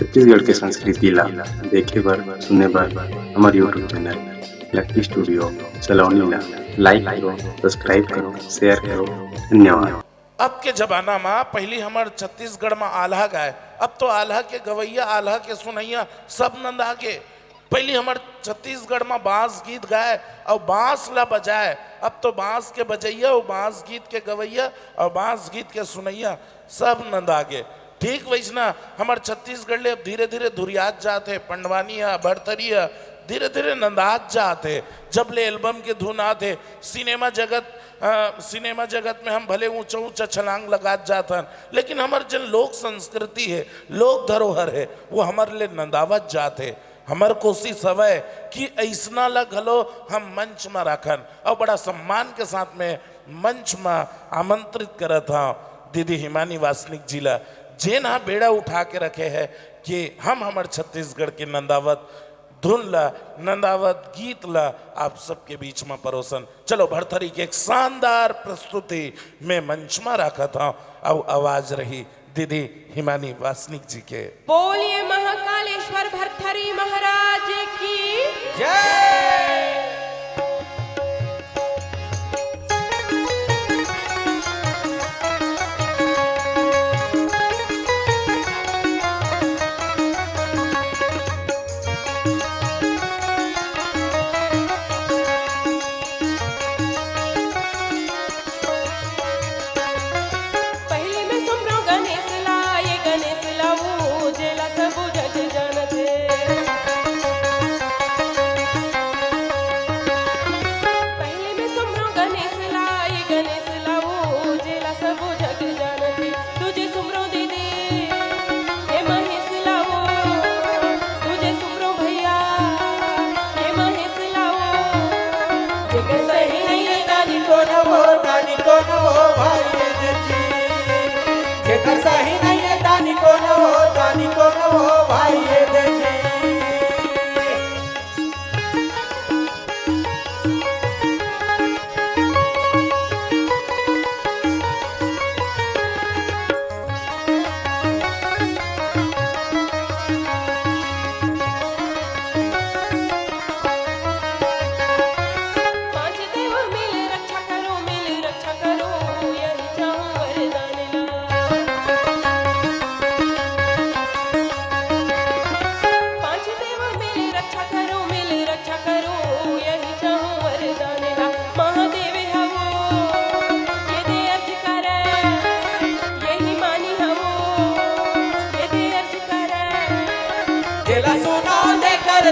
छत्तीसगढ़ के संस्कृति ला देखे बर सुने बर हमारे यूट्यूब चैनल लकी स्टूडियो सलोनी ला लाइक करो, सब्सक्राइब करो, शेयर करो। धन्यवाद। अब के जमाना में पहली हमार छत्तीसगढ़ में आल्हा गाय, अब तो आल्हा के गवैया आल्हा के सुनैया सब नंदा के। पहली हमार छत्तीसगढ़ में बांस गीत गाए और बांस ला बजाए, अब तो बांस के बजैया और बांस गीत के गवैया और बांस गीत के सुनैया सब नंदा के। ठीक वैसना हमार छत्तीसगढ़ ले अब धीरे धीरे धुरियात जाते, पंडवानिया भरतरिया धीरे धीरे नंदात जाते। जब ले एल्बम के धुन आते, सिनेमा जगत में हम भले ऊंचा ऊंचा छलांग लगात जातन, लेकिन हमार जन लोक संस्कृति है, लोक धरोहर है, वो हमारे लिए नंदावत जाते। हमार कोशिश हवे कि ऐसना लगलो हम मंच में रखन और बड़ा सम्मान के साथ में मंच में आमंत्रित करत हाँ दीदी हिमानी वासनिक जी ला, जे ना बेड़ा उठा के रखे है कि हम हमार छत्तीसगढ़ के नंदावत धुन ला, नंदावत गीत ला आप सबके बीच में परोसन। चलो भरथरी की एक शानदार प्रस्तुति में मंच में रखा था और आवाज रही दीदी हिमानी वासनिक जी के। बोलिए महाकालेश्वर भरथरी महाराज की जय। सही नहीं है दानी को न हो भाई ये देखिए।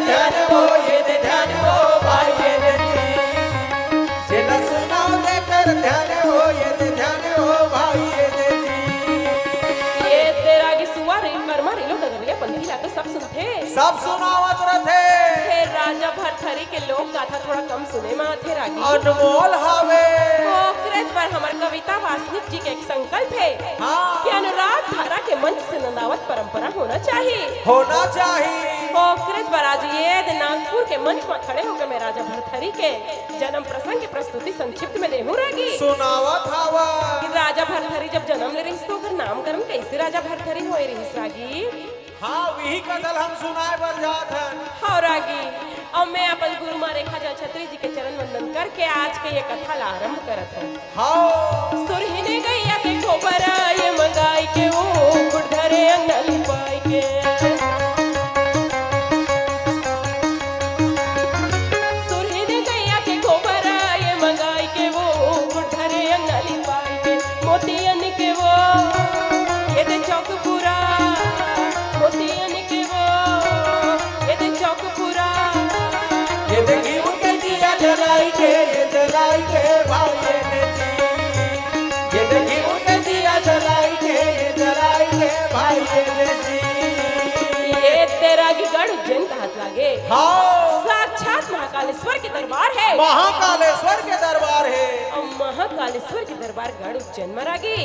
ध्यान हो ये दे ध्यान हो भाई ये दे जी, जेला सुनाओ देकर ध्यान हो ये दे ध्यान हो भाई ये दे जी। ये तेरा की सुवारी मरमरी लो डगरिया पंथी ला तो सब सुनते, सब सुनावत रथे। फिर राजा भरथरी के लोक गाथा थोड़ा कम सुने में थे रागी अनमोल हवे। ओकरेज पर हमार कविता वासनिक जी के एक संकल्प है कि अनुराग धारा के मंच से नंदावत परंपरा होना चाहिए। ओकरेज पर आज ये नागपुर के मंच में खड़े होकर मैं राजा भरथरी के जन्म प्रसंग की प्रस्तुति संक्षिप्त में देहूं रागी। सुनावत हवा। राजा भरथरी जब जन्म ले रही तो ओकर नामकरण कैसे राजा भरथरी होए रही रागी? हाँ वही कथल हम सुनाए बर जात हन। हाँ रागी, और मैं अपन गुरु माँ रेखा जल छत्री जी के चरण वंदन करके आज के ये कथा ला आरंभ करत हूँ। हाँ सुरहिने गैया के गोबर ये मंगाई के वो गुड़धरे अंगल पाई के, सुरहिने गैया के गोबर ये मंगाई के वो गुड़धरे अंगल पाई के, मोतियन के वो ये दे चौक पूरा, मोतियन के वो ये दे चौक पूरा, ये देखी उनके दिया जलाई के भाई ये दे जी, ये देखी उनके दिया जलाई के भाई ये दे जी। ये तेरा की गढ़ उज्जैन का हाथ लागे। हाँ साक्षात महाकालेश्वर के दरबार है, महाकालेश्वर के दरबार है। और महाकालेश्वर के दरबार गढ़ उज्जैन में रागी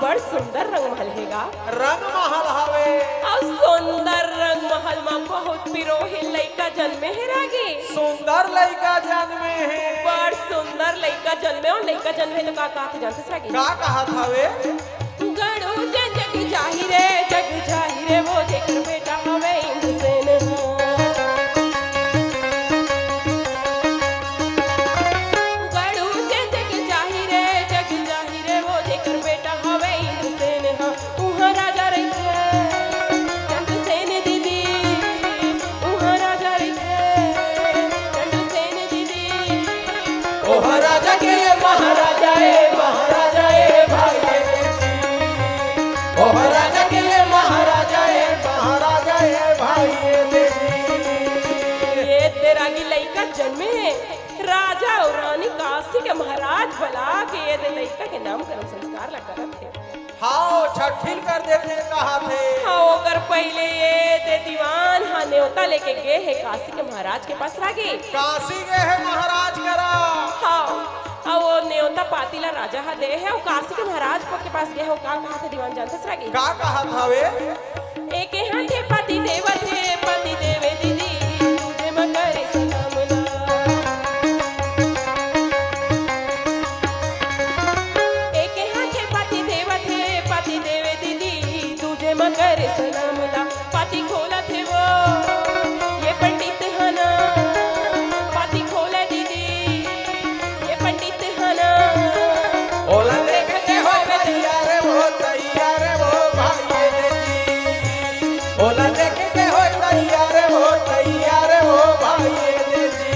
बड़ सुंदर रंग महल हैगा। रंग महल हवे और सुंदर रंग महल में बहुत पिरोही लइका जन्मे है रागी। सुंदर लइका जन्मे है, बड़ सुंदर लइका जन्मे, और लइका जन्मे तो का कहत जानते रागी? का कहत हवे? गढ़ उज्जैन जग जाहिरे वो जेकर बेटा जन्मे है राजा और रानी काशी के महाराज बला के ये दे लड़का के नामकरण संस्कार ला करत थे। हाँ छठिल कर देते कहा थे। हाँ ओकर पहले ये दे दीवान हाँ न्योता लेके गए है काशी के महाराज के पास रागे। काशी गए है महाराज करा। हाँ वो न्योता पातीला राजा हा दे है और काशी के महाराज के पास गए हो का कहा थे दीवान जानते रागे? का कहा था वे? एक हां थे पति देव दीदी तुझे मगर सलामना। एक हां थे पति देव दीदी तुझे मगर सलामना। पाती खोला थे वो ये पंडित हना। पाती खोला दीदी ये पंडित हना। ओला देखते हो तैयार वो तैयार वो भाई जी। ओला देखते हो तैयार वो भाई जी।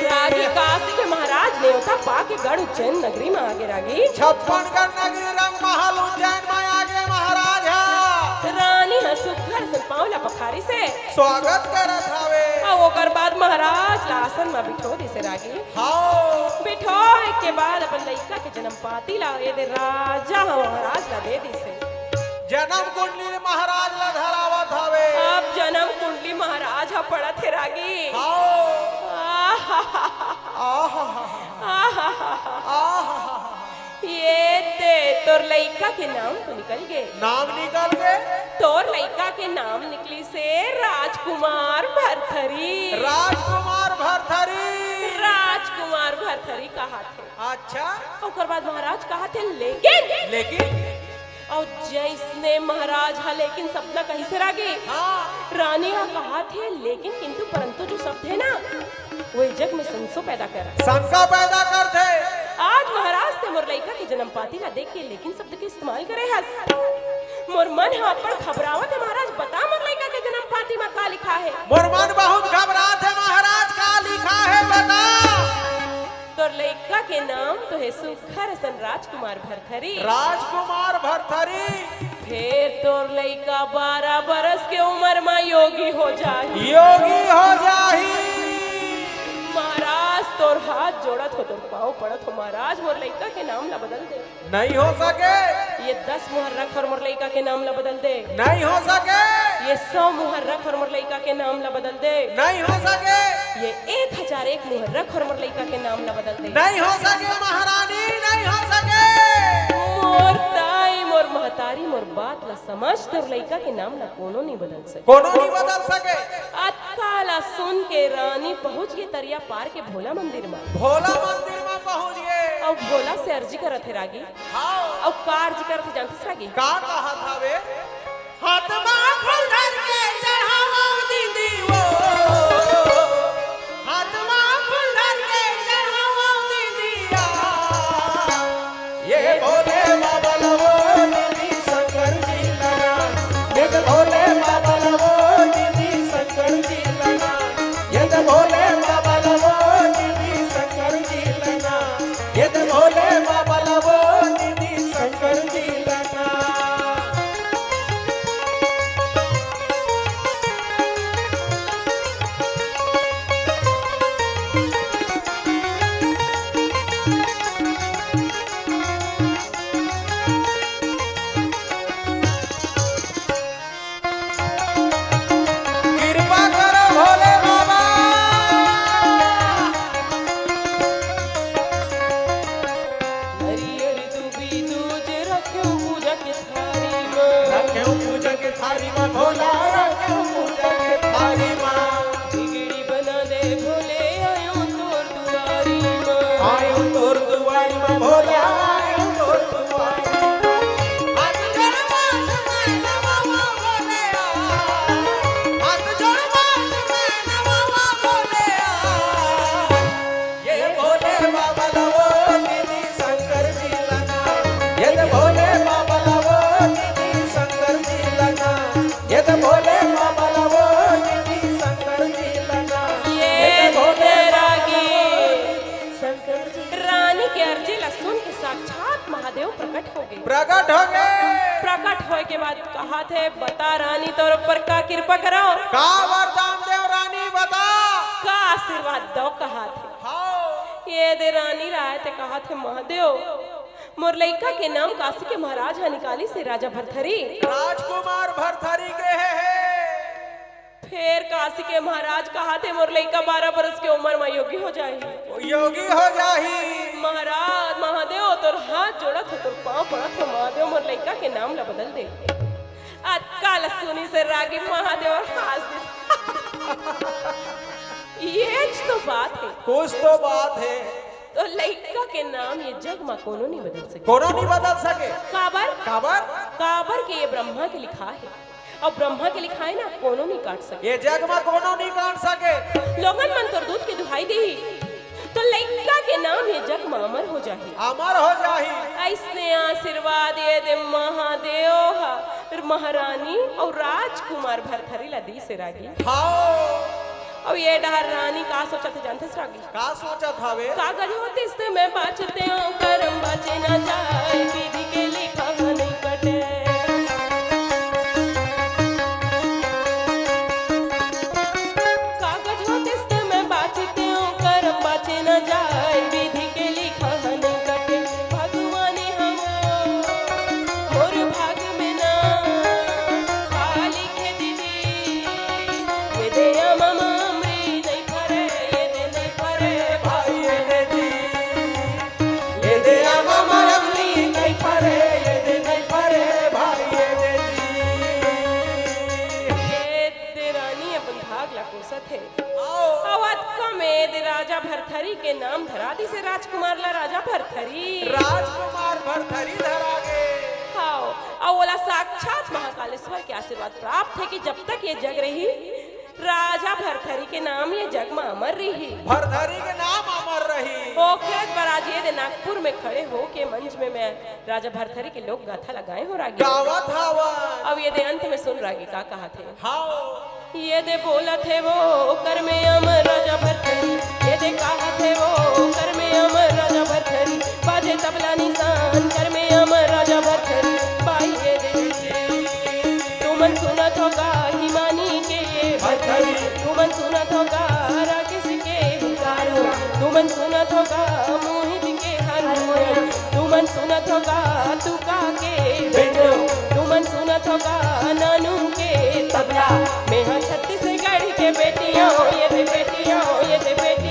रागी काशी के महाराज न्योता पा के गढ़ उज्जैन नगरी में आगे रागी। 56 गढ़ नगरी रंग महल उज्जैन में आगे महाराज रानी हसुखर से पावला पखारी से स्वागत करत हवे। ओकर बाद महाराज लासन में बिठो दिसे रागी। हाँ बिठो के बाद अपन लड़का के जन्म पाती ला ये दे राजा महाराज ला दे दिसे। जन्म कुंडली महाराज ला धरावत हवे। अब जन्म कुंडली महाराज हा पड़त है रागी। ये ते तोर लड़का के नाम तो निकल गए। नाम निकल गए। तोर लड़का के नाम निकली से राजकुमार भरथरी। राजकुमार भरथरी। राजकुमार भरथरी कहा थे। अच्छा ओकर बाद महाराज कहा थे लेकिन और जैसने महाराज हा लेकिन सपना कहीं से रागे। हाँ रानी हा कहा थे लेकिन किंतु परंतु जो शब्द है ना वो जग में संशय पैदा कर। शंका पैदा करते। आज महाराज ने मोर लड़का के जन्म पाती ला देख के लेकिन शब्द के इस्तेमाल करे हस। मोर मन हा पर घबरावत है महाराज बता मोर लड़का के जन्म पाती में का लिखा है? मोर मन बहुत घबरात है महाराज का लिखा है बता। तोर लड़का के नाम तो है सुखर सन राजकुमार भरथरी। राजकुमार भरथरी। फिर तोर लड़का 12 बरस के उम्र में योगी हो जाही। योगी हो जाही। महाराज तोर हाथ जोड़त हो तोर पाँव पड़त हो महाराज मोर लड़का के नाम ला बदल दे। नहीं हो सके। ये 10 मुहर रख और मोर लड़का के नाम ला बदल दे। नहीं हो सके। ये 100 मुहर रख और मोर लड़का के नाम ला बदल दे। नहीं हो सके। ये 1001 मुहर रख और मोर लड़का के नाम ला बदल दे। नहीं हो सके महारानी नहीं हो सके। मोर ताई मोर महतारी मोर बात ला समझ तोर लड़का के नाम ला कोनो नहीं बदल सके। कोनो नहीं बदल सके। अत्काला सुन के रानी पहुंच गई तरिया पार के भोला मंदिर में। भोला मंदिर में पहुंच गए। और भोला से अर्जी करत है रागी। हाँ और का अर्जी करत है जानते रागी? का कहा था वे? हाथ में फूल धर के चढ़ावा दीदी वो। हाथ में फूल धर के चढ़ावा दीदिया। ये भोले बाबा लवो दीदी शंकर जी लगा। ये भोले बाबा लवो दीदी शंकर जी लगा। ये भोले बाबा लवो दीदी शंकर जी लगा। ये भोले बाबा लवो दीदी शंकर जी लगा। कृपा करो भोले बाबा। हरियर दूबी दूज रख्यो पूजा के थारी में। रखे पूजा के थारी में भोला रखे पूजा के थारी में। बिगड़ी बना दे भोले आयो तोर दुआरी में। आयो तोर दुआरी में भोला आयो तोर दुआरी में। हाथ जोड़ बात में नवावा भोले आ। हाथ जोड़ बात में नवावा भोले आ। ये भोले बाबा लवो दीदी शंकर जी लगा। ये भोले बाबा लवो दीदी शंकर जी लगा। ये भोले बाबा लवो दीदी शंकर जी लगा। ये भोले रागी शंकर जी। रानी के अर्जी ला सुन के साक्षात महादेव प्रकट हो गए। प्रकट हो गए। प्रकट होए के बाद कहा थे बता रानी तोर ऊपर का कृपा करो। का वरदान देव रानी बता। का आशीर्वाद दो कहा थे। ये दे रानी राय ते कहा थे महादेव मोर लइका के नाम काशी के महाराज हा निकाली से राजा भरथरी राजकुमार भरथरी के है। फिर काशी के महाराज कहा थे मोर लइका 12 बरस के उम्र में योगी हो जाही। योगी हो जाही। महाराज महादेव तोर हाथ जोड़त हो तोर पांव पड़त हो महादेव मोर लइका के नाम ला बदल दे। काल सुनी से रागी महादेव और हाथ ये तो बात है। कुछ तो बात है। तो लइका के नाम ये जग में कोनो नहीं बदल सके। कोनो नहीं बदल सके। काबर काबर काबर के ये ब्रह्मा के लिखा है और ब्रह्मा के लिखा है ना कोनो नहीं काट सके। ये जग में कोनो नहीं काट सके। लोगन मन तोर दूध के दुहाई दी तो लइका के नाम ये जग में अमर हो जाही। अमर हो जाही। ऐसने आशीर्वाद ये दे महादेव हा महारानी और राजकुमार भरथरी ला दी से रागी। और ये डहर रानी का सोचत जानते रागी का सोचत हवे। कागज होते इससे मैं बाचते हूँ करम बचे ना जाए विधि के लिखा नहीं कटे। कागज होते इससे मैं बाचते हूँ करम बचे ना जाए विधि के लिखा नहीं कटे। भगवान हम मोर भाग में ना खाली के दीदी ये दे मामा राजा भरथरी के नाम धरा दी से राजकुमार ला राजा भरथरी। राजकुमार भरथरी धरा गे। हाँ और बोला साक्षात महाकालेश्वर के आशीर्वाद प्राप्त है कि जब तक ये जग रही राजा भरथरी के नाम ये जग में अमर रही। भरथरी के नाम अमर रही। ओखरत बराजिए दे नागपुर में खड़े हो के मंच में मैं राजा भरथरी के लोग गाथा लगाए हो रागी। गावत हवा। अब ये दे अंत में सुन रागी का कहा थे। हाँ ये दे बोला थे वो कर में अमर राजा भरथरी। ये दे कहा थे वो कर में अमर राजा भरथरी। बाजे तबला निशान कर में अमर राजा भरथरी। बाई ये दे तुमन सुनत होगा हिमानी के ये भरथरी। तुमन सुनत होगा राकेश के हुंकारो। तुमन सुनत होगा मोहित के हारमोनियम। तुमन सुनत होगा तुका के बेंजो। तुमन सुनत होगा नानू के तबला। मैं छत्तीसगढ़ के बेटियों ये दे बेटियों ये दे बेटियों।